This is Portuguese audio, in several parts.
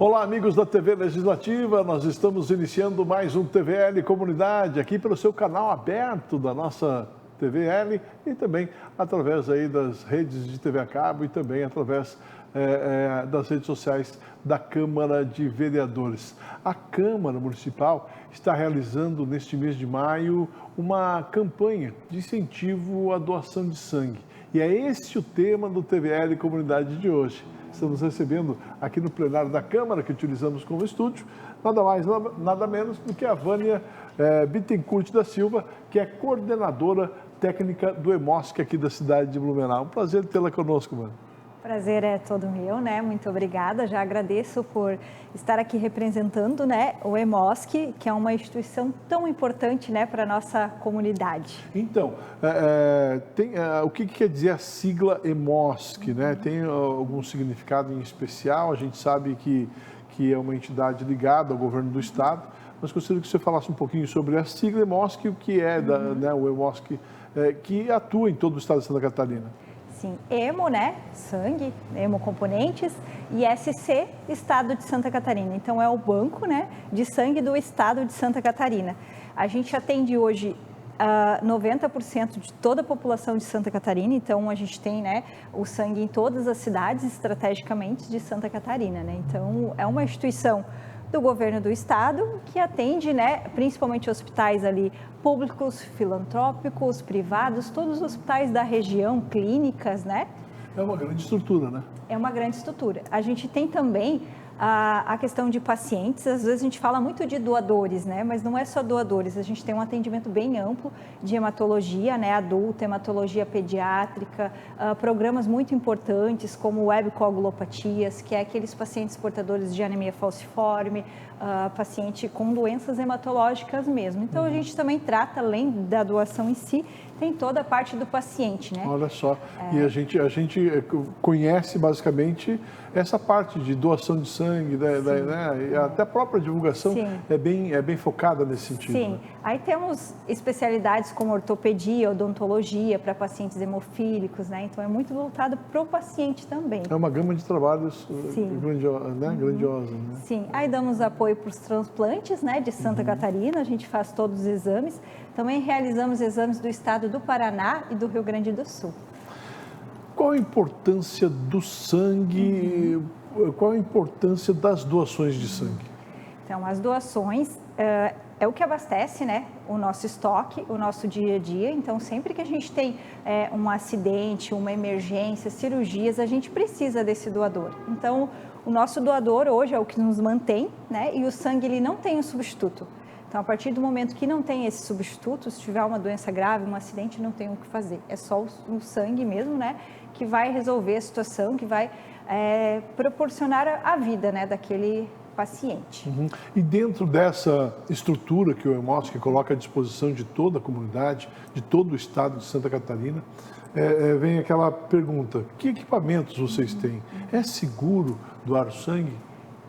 Olá, amigos da TV Legislativa, nós estamos iniciando mais um TVL Comunidade, aqui pelo seu canal aberto da nossa TVL e também através aí das redes de TV a cabo e também através das redes sociais da Câmara de Vereadores. A Câmara Municipal está realizando neste mês de maio uma campanha de incentivo à doação de sangue. E é esse o tema do TVL Comunidade de hoje. Estamos recebendo aqui no plenário da Câmara, que utilizamos como estúdio, nada mais, nada menos do que a Vânia Bittencourt da Silva, que é coordenadora técnica do EMOSC aqui da cidade de Blumenau. Um prazer tê-la conosco, Vânia. Prazer é todo meu, né? Muito obrigada. Já agradeço por estar aqui representando, né, o EMOSC, que é uma instituição tão importante, né, para a nossa comunidade. Então, o que quer dizer a sigla EMOSC, né? Tem algum significado em especial? A gente sabe que é uma entidade ligada ao governo do estado, mas gostaria que você falasse um pouquinho sobre a sigla EMOSC e o que é né, o EMOSC que atua em todo o estado de Santa Catarina. Sim, EMO, né, sangue, hemocomponentes, e SC, Estado de Santa Catarina. Então, é o banco, né, de sangue do Estado de Santa Catarina. A gente atende hoje 90% de toda a população de Santa Catarina, então a gente tem, né, o sangue em todas as cidades estrategicamente de Santa Catarina, né? Então, é uma instituição do governo do estado que atende, né, principalmente hospitais ali públicos, filantrópicos, privados, todos os hospitais da região, clínicas, né? É uma grande estrutura, né? É uma grande estrutura. A gente tem também a questão de pacientes, às vezes a gente fala muito de doadores, né? Mas não é só doadores, a gente tem um atendimento bem amplo de hematologia, né? Adulta, hematologia pediátrica, programas muito importantes como webcoagulopatias, que é aqueles pacientes portadores de anemia falciforme, paciente com doenças hematológicas mesmo. Então a gente também trata, além da doação em si, tem toda a parte do paciente, né? Olha só, e a gente conhece basicamente essa parte de doação de sangue, né? E até a própria divulgação é bem focada nesse sentido. Sim, né? Aí temos especialidades como ortopedia, odontologia para pacientes hemofílicos, né? Então é muito voltado para o paciente também. É uma gama de trabalhos grandiosa, né? Sim, aí damos apoio para os transplantes, né, de Santa Catarina, a gente faz todos os exames. Também realizamos exames do estado do Paraná e do Rio Grande do Sul. Qual a importância do sangue, qual a importância das doações de sangue? Então, as doações é o que abastece, né, o nosso estoque, o nosso dia a dia. Então, sempre que a gente tem um acidente, uma emergência, cirurgias, a gente precisa desse doador. Então, o nosso doador hoje é o que nos mantém, né, e o sangue ele não tem um substituto. Então, a partir do momento que não tem esse substituto, se tiver uma doença grave, um acidente, não tem o que fazer. É só o sangue mesmo, né, que vai resolver a situação, que vai proporcionar a vida, né, daquele paciente. E dentro dessa estrutura que o EMOSC coloca à disposição de toda a comunidade, de todo o estado de Santa Catarina, vem aquela pergunta: que equipamentos vocês têm? É seguro doar o sangue?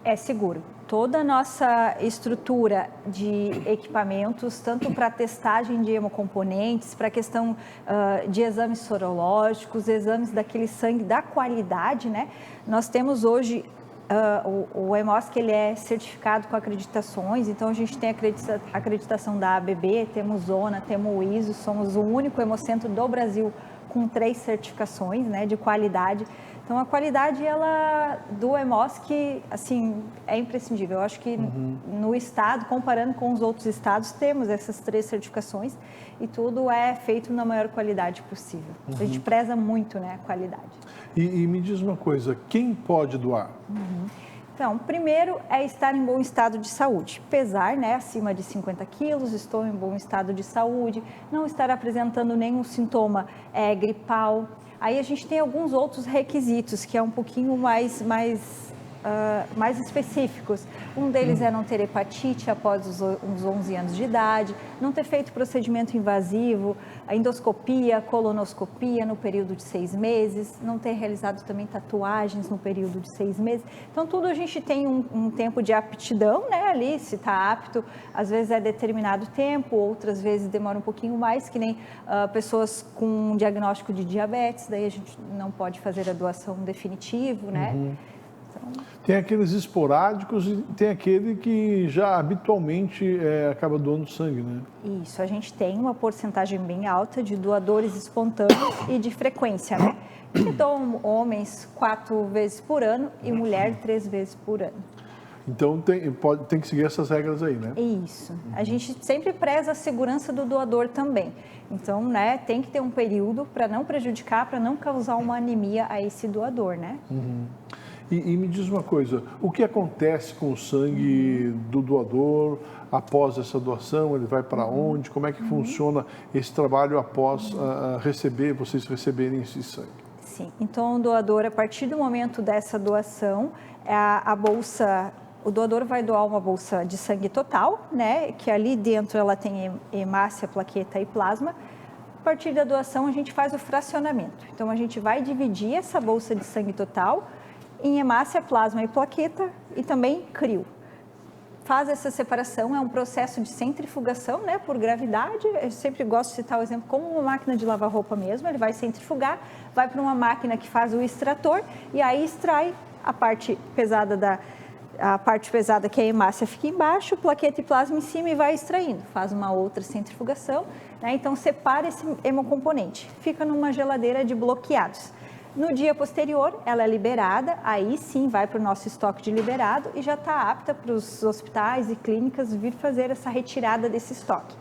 É seguro. Toda a nossa estrutura de equipamentos, tanto para testagem de hemocomponentes, para a questão de exames sorológicos, exames daquele sangue da qualidade, né? Nós temos hoje, o EMOSC ele é certificado com acreditações, então a gente tem a acreditação da ABB, temos ONA, temos o ISO, somos o único hemocentro do Brasil com 3 certificações, né, de qualidade. Então, a qualidade do EMOSC, assim, é imprescindível. Eu acho que no estado, comparando com os outros estados, temos essas 3 certificações e tudo é feito na maior qualidade possível. A gente preza muito, né, a qualidade. E me diz uma coisa, quem pode doar? Então, primeiro é estar em bom estado de saúde, pesar, né, acima de 50 quilos, estou em bom estado de saúde, não estar apresentando nenhum sintoma gripal. Aí a gente tem alguns outros requisitos que é um pouquinho mais específicos. Um deles é não ter hepatite após os 11 anos de idade, não ter feito procedimento invasivo, a endoscopia, colonoscopia no período de 6 meses, não ter realizado também tatuagens no período de 6 meses. Então, tudo a gente tem um tempo de aptidão, né, ali, se está apto, às vezes é determinado tempo, outras vezes demora um pouquinho mais, que nem pessoas com diagnóstico de diabetes, daí a gente não pode fazer a doação definitiva, né? Então, tem aqueles esporádicos e tem aquele que já habitualmente acaba doando sangue, né? isso, a gente tem uma porcentagem bem alta de doadores espontâneos e de frequência, né? Que doam homens 4 vezes por ano e mulher 3 vezes por ano. Então tem que seguir essas regras aí, né? Isso. A gente sempre preza a segurança do doador também. Então, né, tem que ter um período para não prejudicar, para não causar uma anemia a esse doador, né? E me diz uma coisa, o que acontece com o sangue do doador após essa doação? Ele vai para onde? Como é que funciona esse trabalho após vocês receberem esse sangue? Sim, então o doador, a partir do momento dessa doação, a bolsa, o doador vai doar uma bolsa de sangue total, né? Que ali dentro ela tem hemácia, plaqueta e plasma. A partir da doação a gente faz o fracionamento. Então a gente vai dividir essa bolsa de sangue total em hemácia, plasma e plaqueta e também crio. Faz essa separação, é um processo de centrifugação, né, por gravidade. Eu sempre gosto de citar o exemplo como uma máquina de lavar roupa mesmo. Ele vai centrifugar, vai para uma máquina que faz o extrator e aí extrai a parte pesada que é a hemácia fica embaixo, plaqueta e plasma em cima e vai extraindo. Faz uma outra centrifugação, né? Então separa esse hemocomponente, fica numa geladeira de bloqueados. No dia posterior, ela é liberada, aí sim vai para o nosso estoque de liberado e já está apta para os hospitais e clínicas vir fazer essa retirada desse estoque.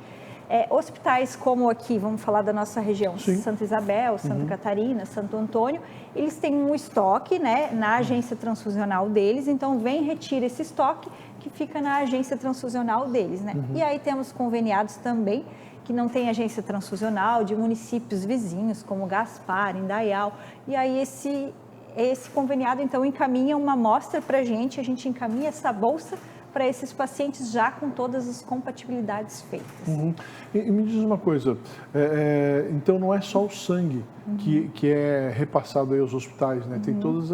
Hospitais como aqui, vamos falar da nossa região, Sim. Santa Isabel, Santa Catarina, Santo Antônio, eles têm um estoque, né, na agência transfusional deles, então vem retira esse estoque que fica na agência transfusional deles, né? E aí temos conveniados também que não tem agência transfusional de municípios vizinhos como Gaspar, Indaial, e aí esse conveniado então encaminha uma amostra para a gente encaminha essa bolsa para esses pacientes já com todas as compatibilidades feitas. E me diz uma coisa, então não é só o sangue que é repassado aí aos hospitais, né? Tem todos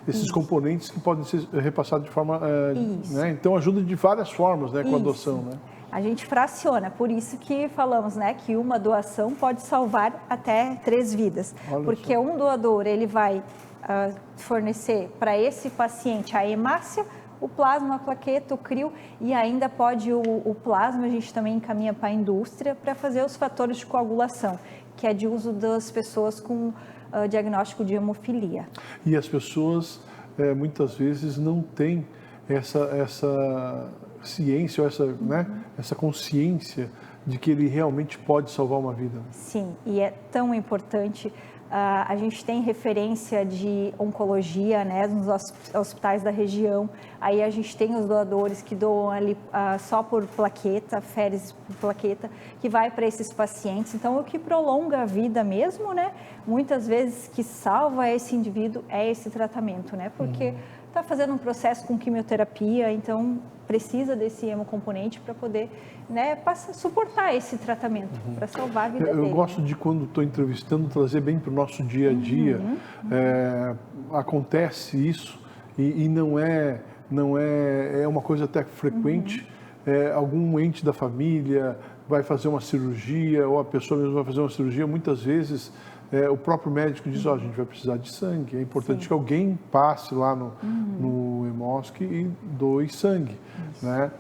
esses componentes que podem ser repassados de forma... né? Então ajuda de várias formas, né, com a adoção, né? A gente fraciona, por isso que falamos, né, que uma doação pode salvar até 3 vidas. Olha porque só. um doador, ele vai fornecer para esse paciente a hemácia, o plasma, a plaqueta, o crio e ainda pode o plasma, a gente também encaminha para a indústria para fazer os fatores de coagulação, que é de uso das pessoas com diagnóstico de hemofilia. E as pessoas muitas vezes não têm essa ciência, ou essa consciência de que ele realmente pode salvar uma vida. Sim, e é tão importante. A gente tem referência de oncologia, né, nos hospitais da região. Aí a gente tem os doadores que doam ali só por plaqueta, féresis por plaqueta, que vai para esses pacientes. Então, o que prolonga a vida mesmo, né, muitas vezes que salva esse indivíduo é esse tratamento, né, porque está fazendo um processo com quimioterapia, então precisa desse hemocomponente para poder, né, suportar esse tratamento, para salvar a vida dele. Eu gosto de, quando estou entrevistando, trazer bem para o nosso dia a dia. Acontece isso e não é uma coisa até frequente. Algum ente da família vai fazer uma cirurgia, ou a pessoa mesmo vai fazer uma cirurgia, muitas vezes o próprio médico diz, a gente vai precisar de sangue, é importante que alguém passe lá no Hemosk e doe sangue, né?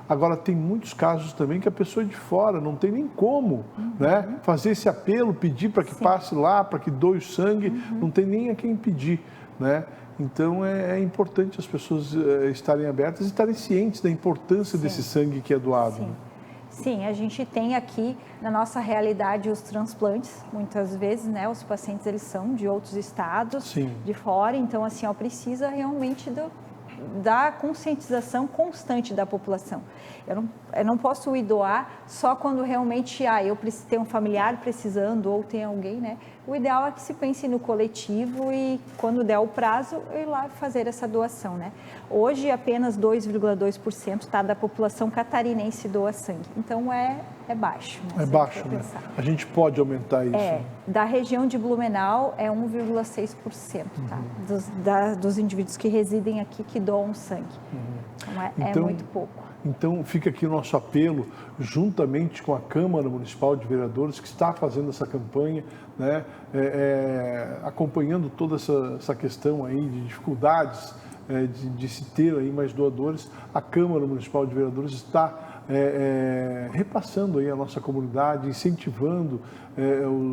Agora, tem muitos casos também que a pessoa é de fora não tem nem como, né, fazer esse apelo, pedir para que passe lá, para que doe o sangue, não tem nem a quem pedir, né? Então, é importante as pessoas estarem abertas e estarem cientes da importância desse sangue que é doado. Né? Sim, a gente tem aqui na nossa realidade os transplantes, muitas vezes, né, os pacientes eles são de outros estados, de fora, então assim, precisa realmente da conscientização constante da população. Eu não posso ir doar só quando realmente eu preciso ter um familiar precisando ou tem alguém, né? O ideal é que se pense no coletivo e quando der o prazo, ir lá fazer essa doação, né? Hoje apenas 2,2% da população catarinense doa sangue, então é baixo. Né? É baixo, né? A gente pode aumentar isso. Da região de Blumenau é 1,6%, dos indivíduos que residem aqui que doam sangue. Então é muito pouco. Então, fica aqui o nosso apelo, juntamente com a Câmara Municipal de Vereadores, que está fazendo essa campanha, né, acompanhando toda essa questão aí de dificuldades de se ter aí mais doadores. A Câmara Municipal de Vereadores está repassando aí a nossa comunidade, incentivando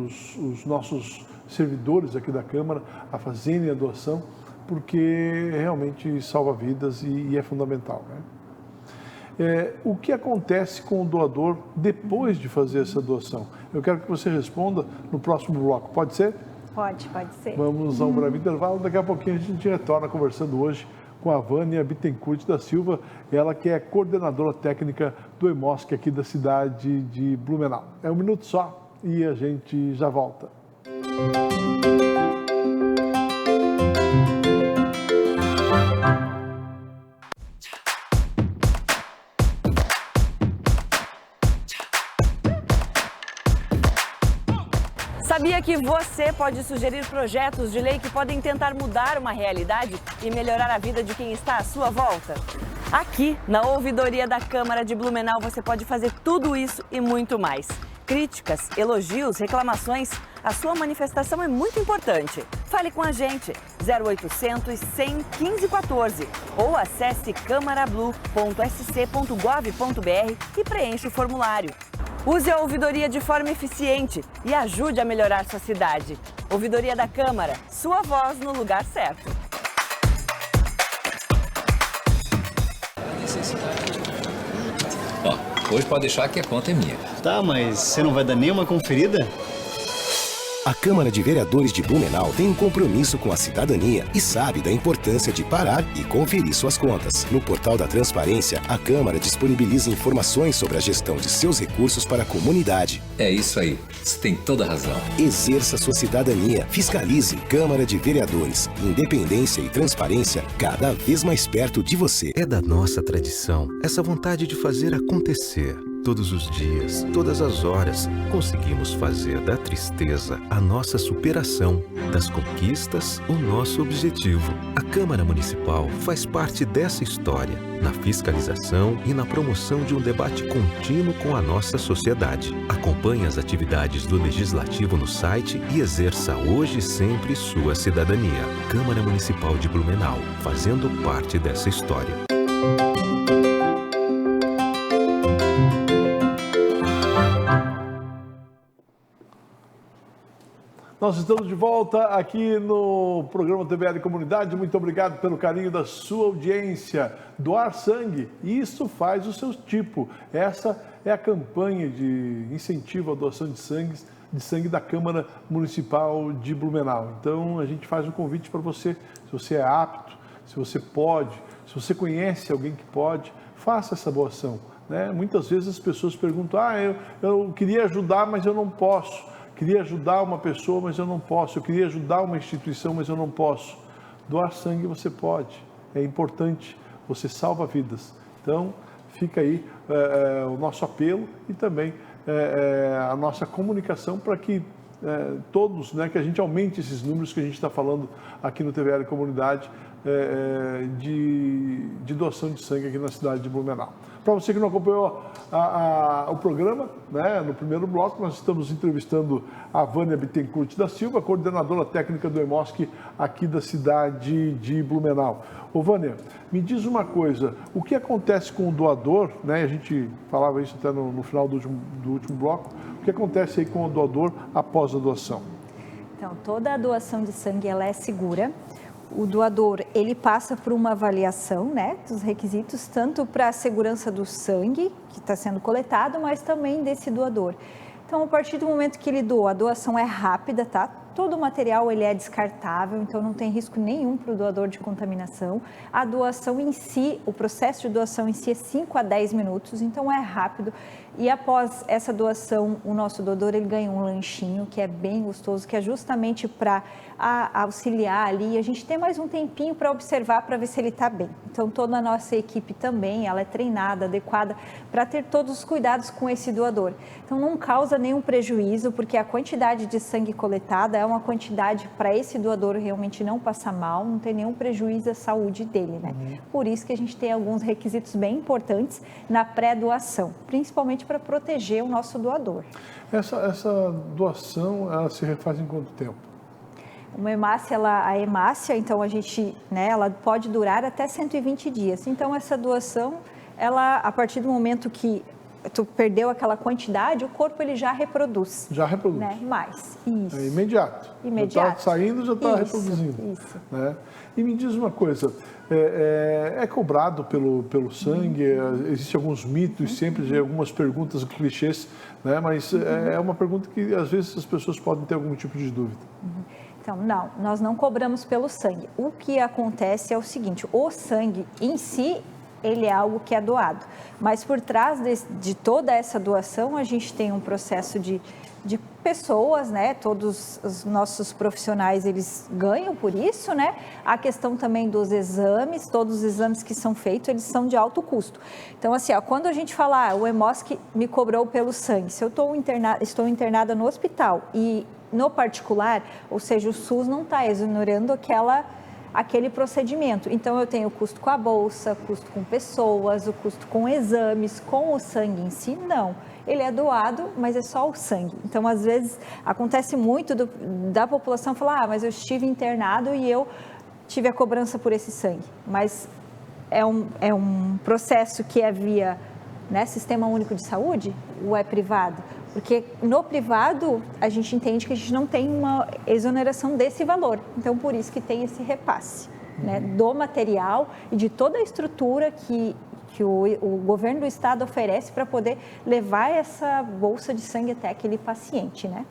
os nossos servidores aqui da Câmara a fazerem a doação, porque realmente salva vidas e é fundamental, né? O que acontece com o doador depois de fazer essa doação? Eu quero que você responda no próximo bloco, pode ser? Pode ser. Vamos a um breve intervalo, daqui a pouquinho a gente retorna conversando hoje com a Vânia Bittencourt da Silva, ela que é coordenadora técnica do EMOSC aqui da cidade de Blumenau. É um minuto só e a gente já volta. Sabia que você pode sugerir projetos de lei que podem tentar mudar uma realidade e melhorar a vida de quem está à sua volta? Aqui, na Ouvidoria da Câmara de Blumenau, você pode fazer tudo isso e muito mais. Críticas, elogios, reclamações, a sua manifestação é muito importante. Fale com a gente, 0800 100 1514 ou acesse camarablu.sc.gov.br e preencha o formulário. Use a ouvidoria de forma eficiente e ajude a melhorar sua cidade. Ouvidoria da Câmara, sua voz no lugar certo. Ó, hoje pode deixar que a conta é minha. Tá, mas você não vai dar nenhuma conferida? A Câmara de Vereadores de Blumenau tem um compromisso com a cidadania e sabe da importância de parar e conferir suas contas. No portal da Transparência, a Câmara disponibiliza informações sobre a gestão de seus recursos para a comunidade. É isso aí, você tem toda a razão. Exerça sua cidadania, fiscalize. Câmara de Vereadores, independência e transparência cada vez mais perto de você. É da nossa tradição essa vontade de fazer acontecer. Todos os dias, todas as horas, conseguimos fazer da tristeza a nossa superação, das conquistas o nosso objetivo. A Câmara Municipal faz parte dessa história, na fiscalização e na promoção de um debate contínuo com a nossa sociedade. Acompanhe as atividades do Legislativo no site e exerça hoje e sempre sua cidadania. Câmara Municipal de Blumenau, fazendo parte dessa história. Nós estamos de volta aqui no programa TVL Comunidade. Muito obrigado pelo carinho da sua audiência. Doar sangue, isso faz o seu tipo. Essa é a campanha de incentivo à doação de sangue da Câmara Municipal de Blumenau. Então, a gente faz um convite para você, se você é apto, se você pode, se você conhece alguém que pode, faça essa doação, né? Muitas vezes as pessoas perguntam, eu queria ajudar, mas eu não posso. Queria ajudar uma pessoa, mas eu não posso. Eu queria ajudar uma instituição, mas eu não posso. Doar sangue você pode. É importante. Você salva vidas. Então, fica aí o nosso apelo e também a nossa comunicação para que todos, né, que a gente aumente esses números que a gente está falando aqui no TVL Comunidade de doação de sangue aqui na cidade de Blumenau. Para você que não acompanhou o programa, né, no primeiro bloco, nós estamos entrevistando a Vânia Bittencourt da Silva, coordenadora técnica do EMOSC aqui da cidade de Blumenau. Ô Vânia, me diz uma coisa, o que acontece com o doador, né, a gente falava isso até no final do último bloco, o que acontece aí com o doador após a doação? Então, toda a doação de sangue ela é segura. O doador, ele passa por uma avaliação, né, dos requisitos, tanto para a segurança do sangue que está sendo coletado, mas também desse doador. Então, a partir do momento que ele doa, a doação é rápida, tá? Todo o material ele é descartável, então não tem risco nenhum para o doador de contaminação. A doação em si, o processo de doação em si é 5 a 10 minutos, então é rápido. E após essa doação, o nosso doador ele ganha um lanchinho que é bem gostoso, que é justamente para auxiliar ali, a gente ter mais um tempinho para observar, para ver se ele está bem. Então, toda a nossa equipe também, ela é treinada, adequada, para ter todos os cuidados com esse doador. Então, não causa nenhum prejuízo, porque a quantidade de sangue coletada é uma quantidade para esse doador realmente não passar mal, não ter nenhum prejuízo à saúde dele, né? Por isso que a gente tem alguns requisitos bem importantes na pré-doação, principalmente para proteger o nosso doador. Essa doação, ela se refaz em quanto tempo? Uma hemácia, a hemácia, então a gente, né, ela pode durar até 120 dias. Então essa doação, ela, a partir do momento que tu perdeu aquela quantidade, o corpo ele já reproduz. Já reproduz. Né? Mais. Isso. É imediato. Imediato. Já está saindo, já está reproduzindo. Isso. Né? E me diz uma coisa, é cobrado pelo sangue, existem alguns mitos, sempre algumas perguntas, clichês, né? Mas é uma pergunta que às vezes as pessoas podem ter algum tipo de dúvida. Então, não, nós não cobramos pelo sangue. O que acontece é o seguinte, o sangue em si, ele é algo que é doado. Mas por trás de toda essa doação, a gente tem um processo de pessoas, né? Todos os nossos profissionais, eles ganham por isso, né? A questão também dos exames, todos os exames que são feitos, eles são de alto custo. Então, assim, ó, quando a gente fala, o Hemosk me cobrou pelo sangue, se eu estou internada no hospital e no particular, ou seja, o SUS não está exonerando aquele procedimento. Então, eu tenho o custo com a bolsa, custo com pessoas, o custo com exames, com o sangue em si, não. Ele é doado, mas é só o sangue. Então, às vezes, acontece muito da população falar, mas eu estive internado e eu tive a cobrança por esse sangue. Mas é um processo que é via, né, Sistema Único de Saúde ou é privado? Porque no privado, a gente entende que a gente não tem uma exoneração desse valor. Então, por isso que tem esse repasse, né, do material e de toda a estrutura que o governo do estado oferece para poder levar essa bolsa de sangue até aquele paciente, né?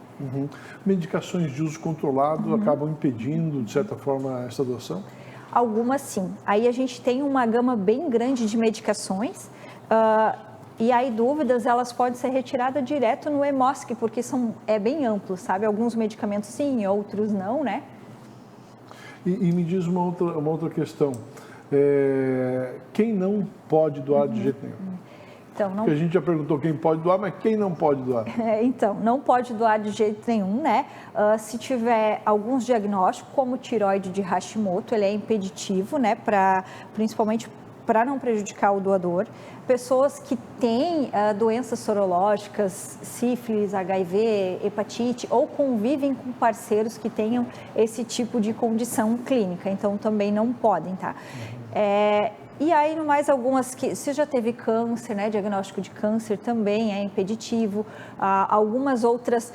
Medicações de uso controlado acabam impedindo, de certa forma, essa doação? Algumas sim. Aí a gente tem uma gama bem grande de medicações, e aí dúvidas, elas podem ser retiradas direto no Hemosk, porque é bem amplo, sabe? Alguns medicamentos sim, outros não, né? E me diz uma outra questão. Quem não pode doar de jeito nenhum? Então, não... Porque a gente já perguntou quem pode doar, mas quem não pode doar? Então, não pode doar de jeito nenhum, né? Se tiver alguns diagnósticos, como tireoide de Hashimoto, ele é impeditivo, né? Principalmente para não prejudicar o doador. Pessoas que têm doenças sorológicas, sífilis, HIV, hepatite, ou convivem com parceiros que tenham esse tipo de condição clínica, então também não podem, tá? E aí, mais algumas que, se já teve câncer, né, diagnóstico de câncer também é impeditivo, algumas outras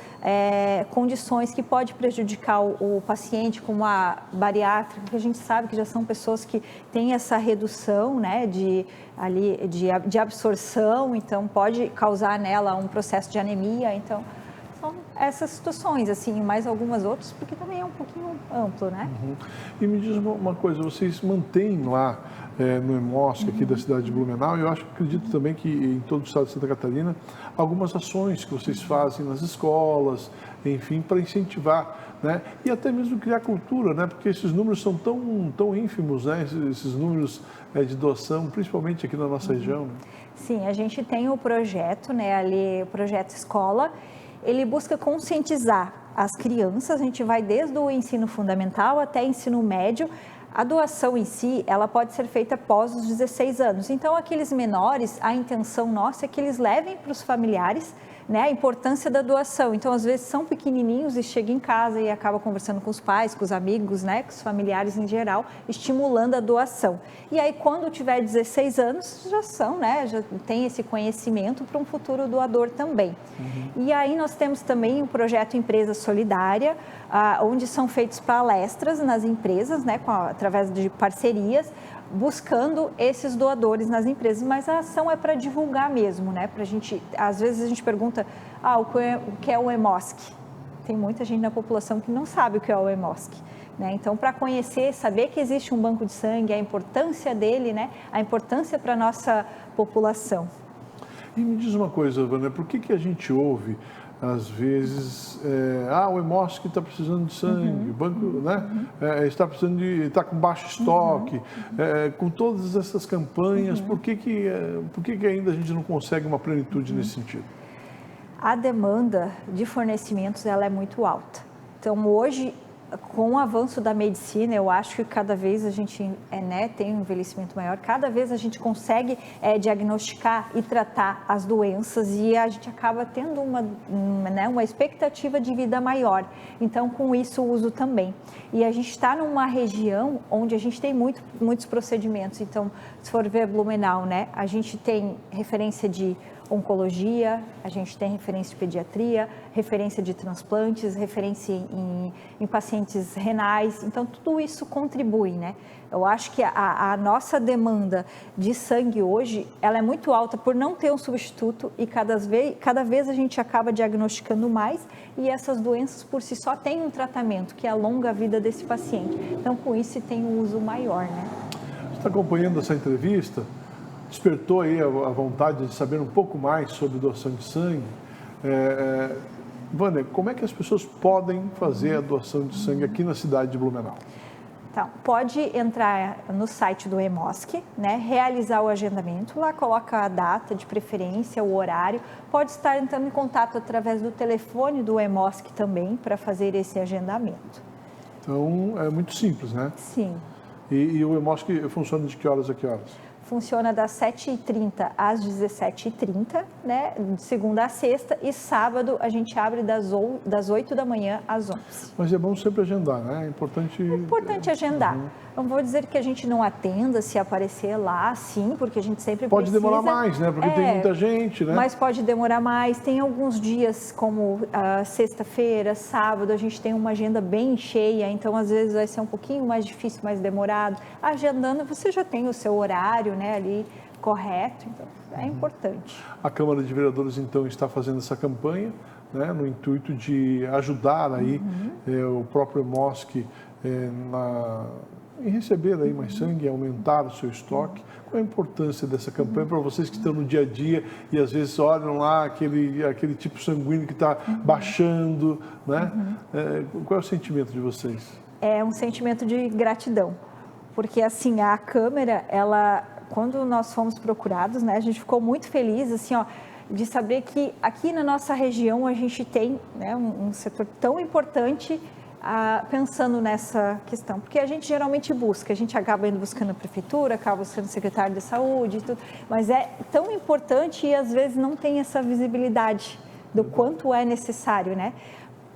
condições que pode prejudicar o paciente, como a bariátrica, que a gente sabe que já são pessoas que têm essa redução, né, de absorção, então pode causar nela um processo de anemia, então são essas situações, assim, mais algumas outras, porque também é um pouquinho amplo, né? E me diz uma coisa, vocês mantêm lá no Hemosk, aqui da cidade de Blumenau, e eu acredito também que em todo o estado de Santa Catarina, algumas ações que vocês fazem nas escolas, enfim, para incentivar, né? E até mesmo criar cultura, né? Porque esses números são tão ínfimos, né? Esses números de doação, principalmente aqui na nossa região, né? Sim, a gente tem o projeto, né? Ali, o projeto escola, ele busca conscientizar as crianças, a gente vai desde o ensino fundamental até ensino médio. A doação em si, ela pode ser feita após os 16 anos. Então, aqueles menores, a intenção nossa é que eles levem para os familiares, né, a importância da doação. Então, às vezes, são pequenininhos e chegam em casa e acabam conversando com os pais, com os amigos, né, com os familiares em geral, estimulando a doação. E aí, quando tiver 16 anos, já são, né, já tem esse conhecimento para um futuro doador também. E aí, nós temos também o projeto Empresa Solidária, onde são feitas palestras nas empresas, né, através de parcerias, buscando esses doadores nas empresas, mas a ação é para divulgar mesmo, né? Pra gente, às vezes a gente pergunta, o que é o Hemosk? Tem muita gente na população que não sabe o que é o Hemosk, né? Então, para conhecer, saber que existe um banco de sangue, a importância dele, né? A importância para a nossa população. E me diz uma coisa, Vânia, por que a gente ouve, às vezes, o Hemosk está precisando de sangue, o banco, né, está com baixo estoque, com todas essas campanhas, por que ainda a gente não consegue uma plenitude nesse sentido? A demanda de fornecimentos ela é muito alta. Então, hoje, com o avanço da medicina, eu acho que cada vez a gente tem um envelhecimento maior, cada vez a gente consegue diagnosticar e tratar as doenças e a gente acaba tendo uma expectativa de vida maior. Então, com isso, o uso também. E a gente está numa região onde a gente tem muitos procedimentos. Então, se for ver Blumenau, né, a gente tem referência de oncologia, a gente tem referência de pediatria, referência de transplantes, referência em pacientes renais, então tudo isso contribui, né? Eu acho que a nossa demanda de sangue hoje, ela é muito alta por não ter um substituto e cada vez a gente acaba diagnosticando mais e essas doenças por si só têm um tratamento que alonga a vida desse paciente. Então com isso tem um uso maior, né? Você está acompanhando essa entrevista? Despertou aí a vontade de saber um pouco mais sobre doação de sangue. Vânia, como é que as pessoas podem fazer a doação de sangue aqui na cidade de Blumenau? Então, pode entrar no site do Hemosk, né, realizar o agendamento, lá coloca a data de preferência, o horário, pode estar entrando em contato através do telefone do Hemosk também para fazer esse agendamento. Então, é muito simples, né? Sim. E o Hemosk funciona de que horas a que horas? Funciona das 7h30 às 17h30, né, de segunda a sexta, e sábado a gente abre das 8 da manhã às 11. Mas é bom sempre agendar, né? É importante agendar. Não vou dizer que a gente não atenda se aparecer lá, sim, porque a gente sempre pode precisa. Demorar mais, né? Porque tem muita gente, né? Mas pode demorar mais. Tem alguns dias, como sexta-feira, sábado, a gente tem uma agenda bem cheia, então às vezes vai ser um pouquinho mais difícil, mais demorado. Agendando, você já tem o seu horário, né, ali correto, então é importante. A Câmara de Vereadores, então, está fazendo essa campanha, né, no intuito de ajudar aí o próprio Hemosk em receber aí mais sangue, aumentar o seu estoque. Qual a importância dessa campanha para vocês que estão no dia a dia e às vezes olham lá aquele tipo sanguíneo que está baixando, né? Qual é o sentimento de vocês? É um sentimento de gratidão, porque assim, a Câmara, quando nós fomos procurados, né, a gente ficou muito feliz, assim, de saber que aqui na nossa região a gente tem, né, um setor tão importante pensando nessa questão, porque a gente geralmente busca, a gente acaba indo buscando a prefeitura, acaba buscando o secretário de saúde, tudo, mas é tão importante e às vezes não tem essa visibilidade do quanto é necessário, né?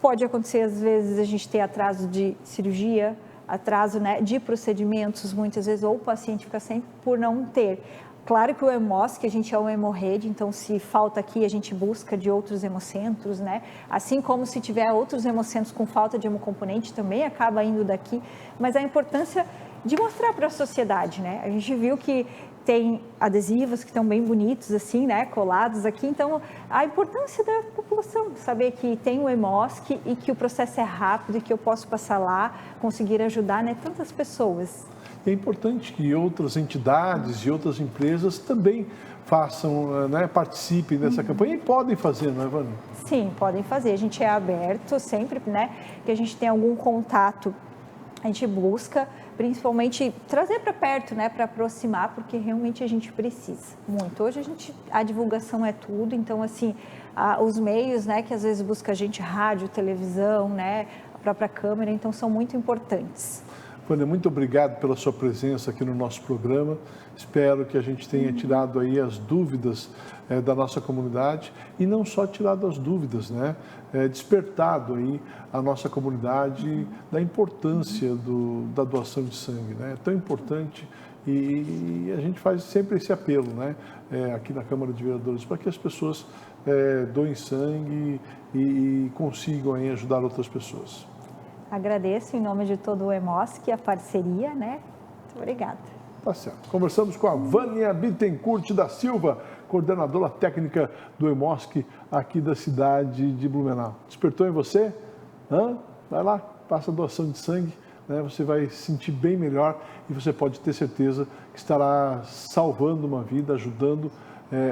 Pode acontecer às vezes a gente ter atraso de cirurgia, atraso, né, de procedimentos, muitas vezes, ou o paciente fica sem por não ter. Claro que o Hemosk, a gente é uma hemorrede, então se falta aqui, a gente busca de outros hemocentros, né? Assim como se tiver outros hemocentros com falta de hemocomponente, também acaba indo daqui. Mas a importância de mostrar para a sociedade, né? A gente viu que tem adesivos que estão bem bonitos, assim, né? Colados aqui. Então, a importância da população, saber que tem o Hemosk e que o processo é rápido e que eu posso passar lá, conseguir ajudar, né, tantas pessoas. É importante que outras entidades e outras empresas também façam, né, participem dessa campanha e podem fazer, não é, Vânia? Sim, podem fazer. A gente é aberto sempre, né, que a gente tem algum contato, a gente busca, principalmente trazer para perto, né, para aproximar, porque realmente a gente precisa muito. Hoje a divulgação é tudo, então assim, os meios, né, que às vezes busca a gente, rádio, televisão, né, a própria câmera, então são muito importantes. Vânia, muito obrigado pela sua presença aqui no nosso programa. Espero que a gente tenha tirado aí as dúvidas da nossa comunidade e não só tirado as dúvidas, né? Despertado aí a nossa comunidade da importância da doação de sangue, né? É tão importante e a gente faz sempre esse apelo, né? Aqui na Câmara de Vereadores, para que as pessoas doem sangue e consigam aí ajudar outras pessoas. Agradeço em nome de todo o Hemosk a parceria, né? Muito obrigada. Tá certo. Conversamos com a Vânia Bittencourt da Silva, coordenadora técnica do Hemosk aqui da cidade de Blumenau. Despertou em você? Vai lá, faça a doação de sangue, né? Você vai se sentir bem melhor e você pode ter certeza que estará salvando uma vida, ajudando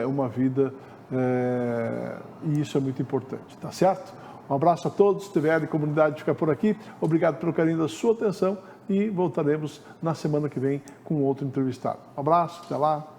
uma vida E isso é muito importante, tá certo? Um abraço a todos, TVL Comunidade fica por aqui. Obrigado pelo carinho da sua atenção e voltaremos na semana que vem com outro entrevistado. Um abraço, até lá.